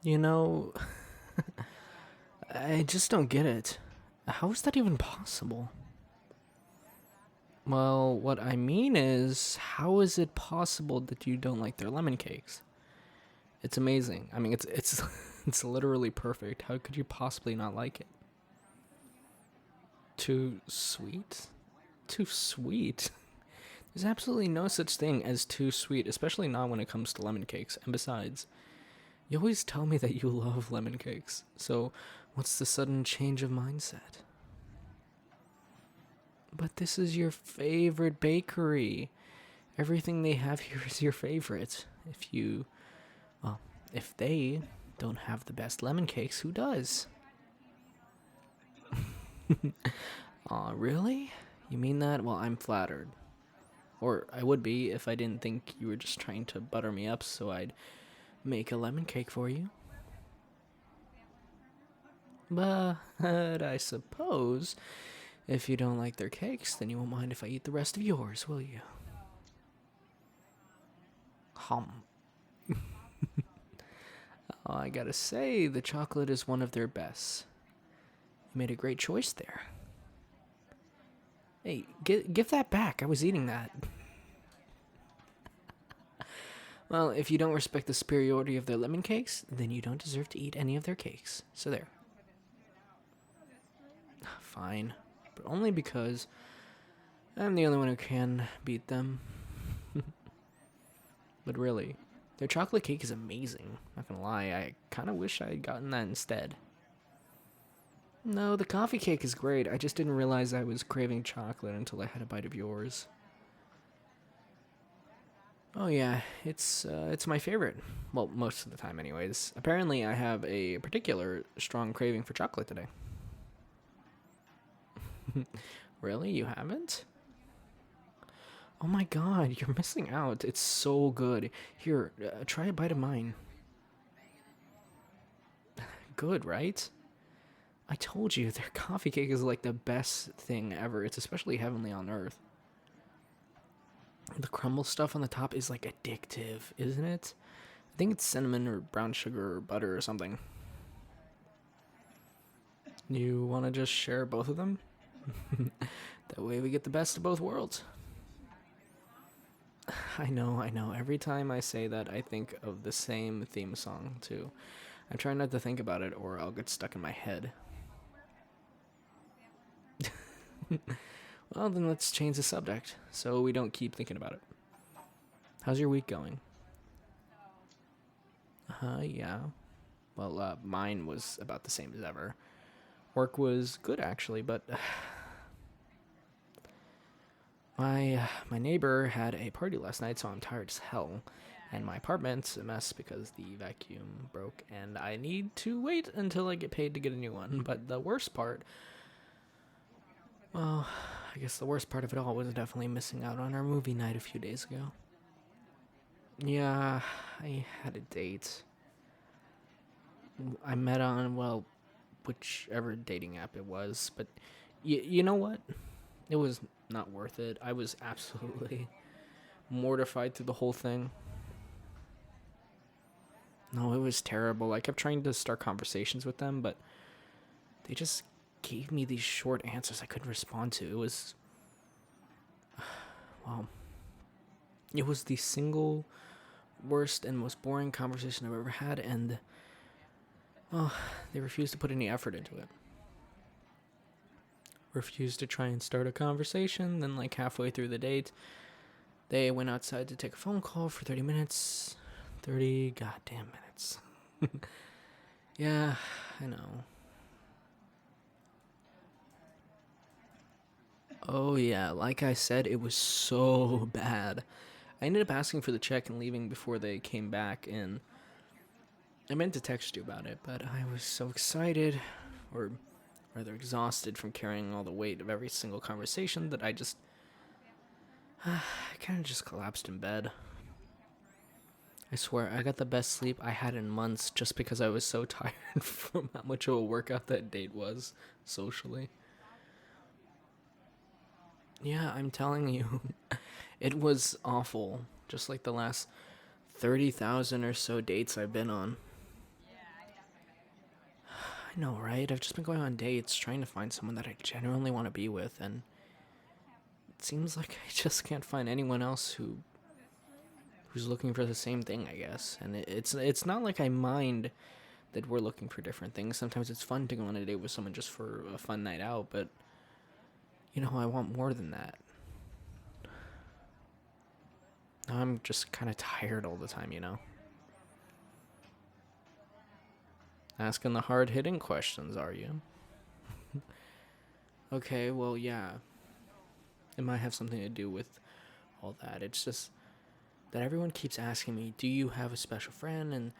You know, I just don't get it. How is that even possible? Well, what I mean is, how is it possible that you don't like their lemon cakes? It's amazing. I mean, it's it's literally perfect. How could you possibly not like it? Too sweet? Too sweet? There's absolutely no such thing as too sweet, especially not when it comes to lemon cakes. And besides, you always tell me that you love lemon cakes. So, what's the sudden change of mindset? But this is your favorite bakery. Everything they have here is your favorite. Well, if they don't have the best lemon cakes, who does? Aw, really? You mean that? Well, I'm flattered. Or I would be if I didn't think you were just trying to butter me up so I'd make a lemon cake for you. But I suppose if you don't like their cakes, then you won't mind if I eat the rest of yours, will you? Hum. Oh, I gotta say, the chocolate is one of their best. You made a great choice there. Hey, give that back. I was eating that. Well, if you don't respect the superiority of their lemon cakes, then you don't deserve to eat any of their cakes. So there. Fine. But only because I'm the only one who can beat them. But really, their chocolate cake is amazing. Not gonna lie, I kind of wish I had gotten that instead. No, the coffee cake is great. I just didn't realize I was craving chocolate until I had a bite of yours. Oh yeah, it's my favorite. Well, most of the time, anyways. Apparently, I have a particular strong craving for chocolate today. Really, you haven't? Oh my god, you're missing out. It's so good. Here, try a bite of mine. Good, right? I told you, their coffee cake is like the best thing ever. It's especially heavenly on earth. The crumble stuff on the top is like addictive, isn't it? I think it's cinnamon or brown sugar or butter or something. You want to just share both of them? That way we get the best of both worlds. I know, I know. Every time I say that, I think of the same theme song, too. I try not to think about it, or I'll get stuck in my head. Well, then let's change the subject, so we don't keep thinking about it. How's your week going? Yeah. Well, mine was about the same as ever. Work was good, actually, but my neighbor had a party last night, so I'm tired as hell. And my apartment's a mess because the vacuum broke, and I need to wait until I get paid to get a new one. But the worst part, well, I guess the worst part of it all was definitely missing out on our movie night a few days ago. Yeah, I had a date. I met on, well, whichever dating app it was, but you know what? It was not worth it. I was absolutely mortified through the whole thing. No, it was terrible. I kept trying to start conversations with them, but they just gave me these short answers I couldn't respond to. It was, well, it was the single worst and most boring conversation I've ever had, and, well, they refused to put any effort into it. Refused to try and start a conversation, then, like, halfway through the date, they went outside to take a phone call for 30 minutes. 30 goddamn minutes. Yeah, I know. Oh, yeah, like I said, it was so bad. I ended up asking for the check and leaving before they came back, and I meant to text you about it, but I was so excited, or rather exhausted from carrying all the weight of every single conversation that I kind of just collapsed in bed. I swear, I got the best sleep I had in months just because I was so tired from how much of a workout that date was socially. Yeah, I'm telling you, it was awful. Just like the last 30,000 or so dates I've been on. I know, right? I've just been going on dates, trying to find someone that I genuinely want to be with, and it seems like I just can't find anyone else who's looking for the same thing, I guess. And it's not like I mind that we're looking for different things. Sometimes it's fun to go on a date with someone just for a fun night out, but I want more than that. I'm just kind of tired all the time. Asking the hard-hitting questions, are you? Okay, well, yeah. It might have something to do with all that. It's just that everyone keeps asking me, do you have a special friend? And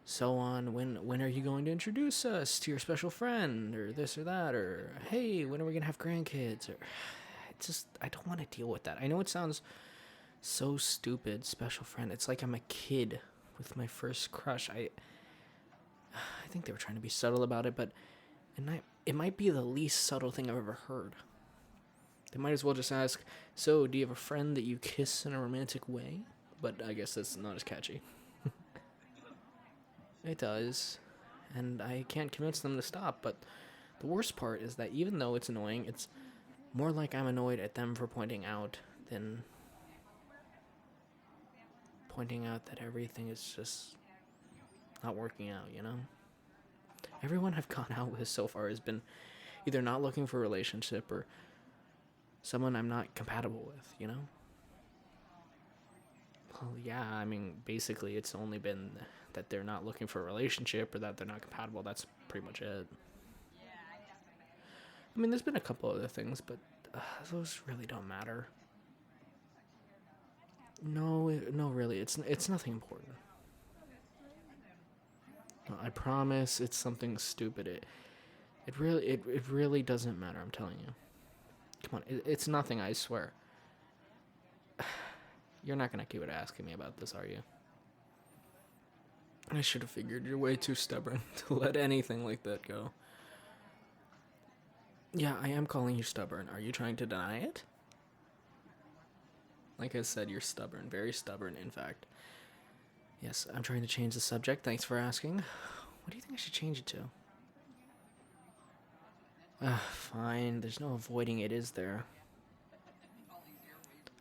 so on. When are you going to introduce us to your special friend? Or this or that? Or, hey, when are we going to have grandkids? Or, I don't want to deal with that. I know it sounds so stupid, special friend. It's like I'm a kid with my first crush. I think they were trying to be subtle about it, but it might be the least subtle thing I've ever heard. They might as well just ask, so, do you have a friend that you kiss in a romantic way? But I guess that's not as catchy. It does, and I can't convince them to stop, but the worst part is that even though it's annoying, it's more like I'm annoyed at them for pointing out than pointing out that everything is just not working out, Everyone I've gone out with so far has been either not looking for a relationship or someone I'm not compatible with, Well, yeah, I mean, basically it's only been that they're not looking for a relationship or that they're not compatible. That's pretty much it. I mean, there's been a couple other things, but those really don't matter. No, really, it's nothing important. No, I promise it's something stupid. It really doesn't matter, I'm telling you. Come on, it's nothing, I swear. You're not gonna keep asking me about this, are you? I should have figured you're way too stubborn to let anything like that go. Yeah, I am calling you stubborn. Are you trying to deny it? Like I said, you're stubborn. Very stubborn, in fact. Yes, I'm trying to change the subject. Thanks for asking. What do you think I should change it to? Fine. There's no avoiding it, is there?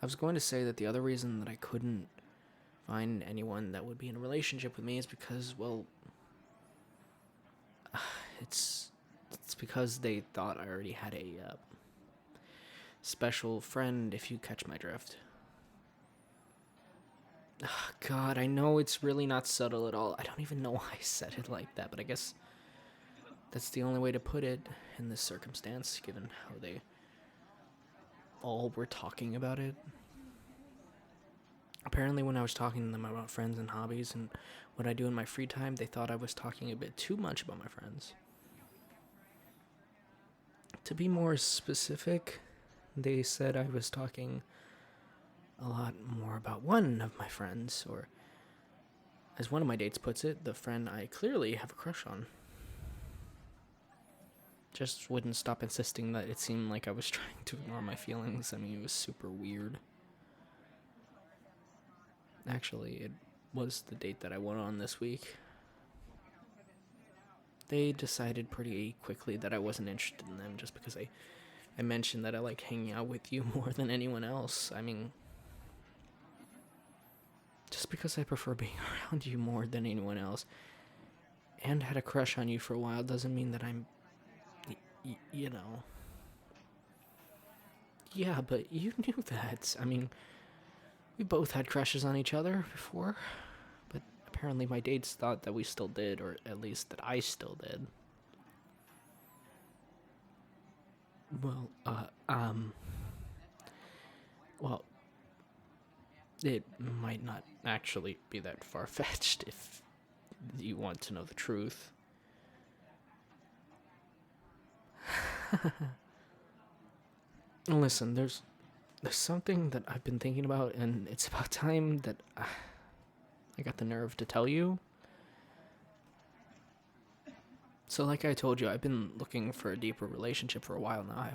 I was going to say that the other reason that I couldn't find anyone that would be in a relationship with me is because, well, it's because they thought I already had a special friend, if you catch my drift. Oh, God, I know it's really not subtle at all. I don't even know why I said it like that, but I guess that's the only way to put it in this circumstance, given how they all were talking about it. Apparently, when I was talking to them about friends and hobbies and what I do in my free time, they thought I was talking a bit too much about my friends. To be more specific, they said I was talking a lot more about one of my friends, or as one of my dates puts it, the friend I clearly have a crush on. Just wouldn't stop insisting that it seemed like I was trying to ignore my feelings. I mean, it was super weird. Actually, it was the date that I went on this week. They decided pretty quickly that I wasn't interested in them just because I mentioned that I like hanging out with you more than anyone else. I mean, just because I prefer being around you more than anyone else and had a crush on you for a while doesn't mean that I'm, Yeah, but you knew that. I mean, we both had crushes on each other before, but apparently my dates thought that we still did, or at least that I still did. Well, well, it might not actually be that far-fetched if you want to know the truth. Listen, there's something that I've been thinking about, and it's about time that I got the nerve to tell you. So like I told you, I've been looking for a deeper relationship for a while now.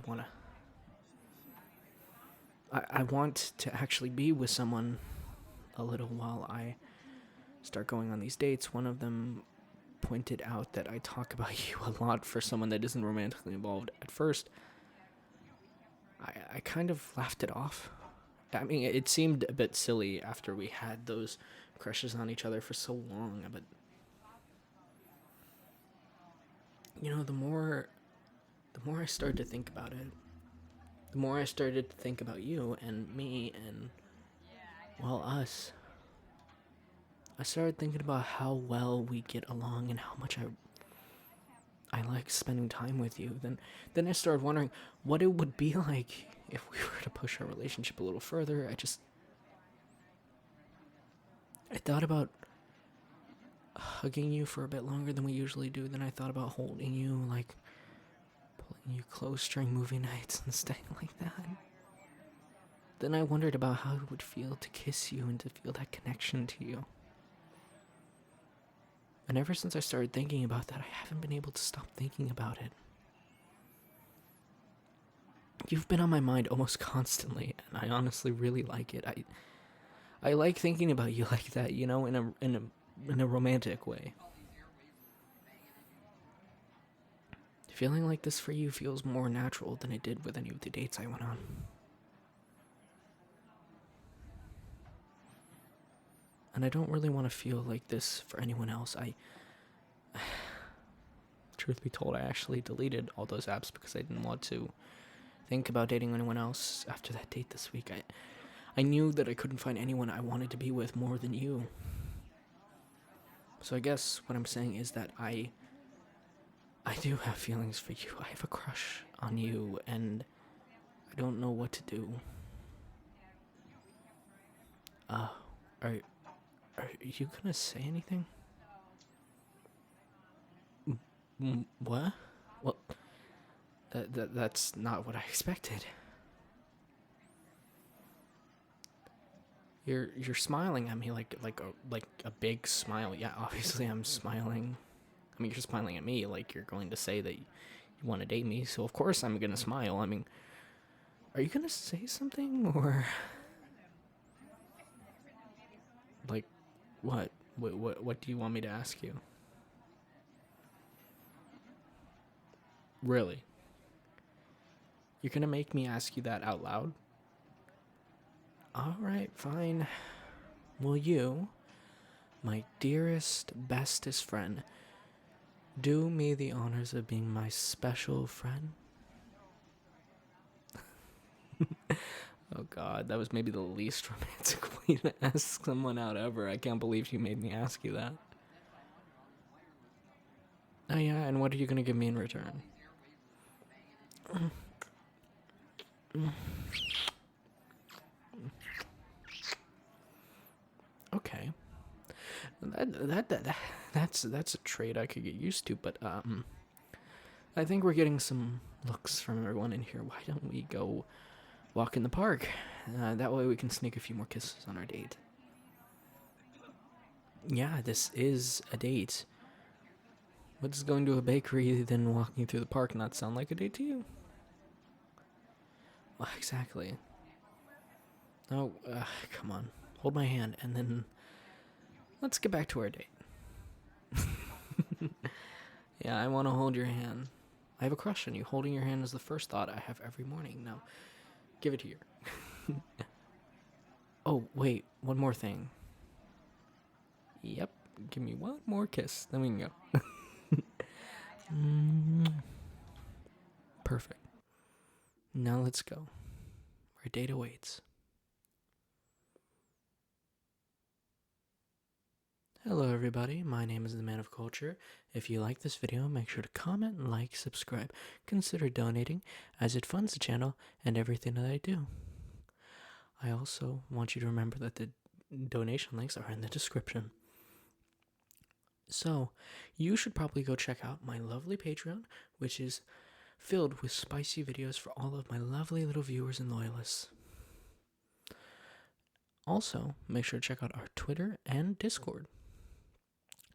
I want to actually be with someone a little while I start going on these dates. One of them pointed out that I talk about you a lot for someone that isn't romantically involved, at first, I kind of laughed it off. I mean, it seemed a bit silly after we had those crushes on each other for so long, but you know, the more I started to think about it, the more I started to think about you and me and, well, us. I started thinking about how well we get along and how much I like spending time with you. Then I started wondering what it would be like if we were to push our relationship a little further. I thought about hugging you for a bit longer than we usually do. Then I thought about holding you, like pulling you close during movie nights and staying like that. Then I wondered about how it would feel to kiss you and to feel that connection to you. And ever since I started thinking about that, I haven't been able to stop thinking about it. You've been on my mind almost constantly, and I honestly really like it. I like thinking about you like that, you know, in a romantic way. Feeling like this for you feels more natural than it did with any of the dates I went on. And I don't really want to feel like this for anyone else. Truth be told, I actually deleted all those apps because I didn't want to think about dating anyone else after that date this week. I knew that I couldn't find anyone I wanted to be with more than you. So I guess what I'm saying is that I do have feelings for you. I have a crush on you, and I don't know what to do. Are you gonna say anything? What? Well, that's not what I expected. You're smiling at me like a big smile. Yeah, obviously I'm smiling. I mean, you're smiling at me like you're going to say that you want to date me. So of course I'm gonna smile. I mean, are you gonna say something or like what? What do you want me to ask you? Really? You're gonna make me ask you that out loud? Alright, fine. Will you, my dearest, bestest friend, do me the honors of being my special friend? Oh god, that was maybe the least romantic way to ask someone out ever. I can't believe you made me ask you that. Oh yeah, and what are you gonna give me in return? Okay. That's a trait I could get used to, but I think we're getting some looks from everyone in here. Why don't we go walk in the park? That way we can sneak a few more kisses on our date. Yeah, this is a date. What does going to a bakery then walking through the park not sound like a date to you? Well, exactly. Oh, come on. Hold my hand and then let's get back to our date. Yeah, I want to hold your hand. I have a crush on you. Holding your hand is the first thought I have every morning. Now, give it here. Oh, wait, one more thing. Yep, give me one more kiss. Then we can go. Perfect. Now let's go. Our date awaits. Hello everybody, my name is the Man of Culture. If you like this video, make sure to comment, like, subscribe, consider donating, as it funds the channel and everything that I do. I also want you to remember that the donation links are in the description. So, you should probably go check out my lovely Patreon, which is filled with spicy videos for all of my lovely little viewers and loyalists. Also, make sure to check out our Twitter and Discord.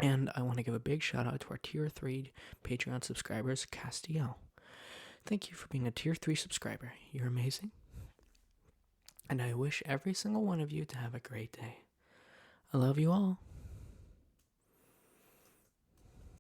And I want to give a big shout out to our Tier 3 Patreon subscribers, Castiel. Thank you for being a Tier 3 subscriber. You're amazing. And I wish every single one of you to have a great day. I love you all.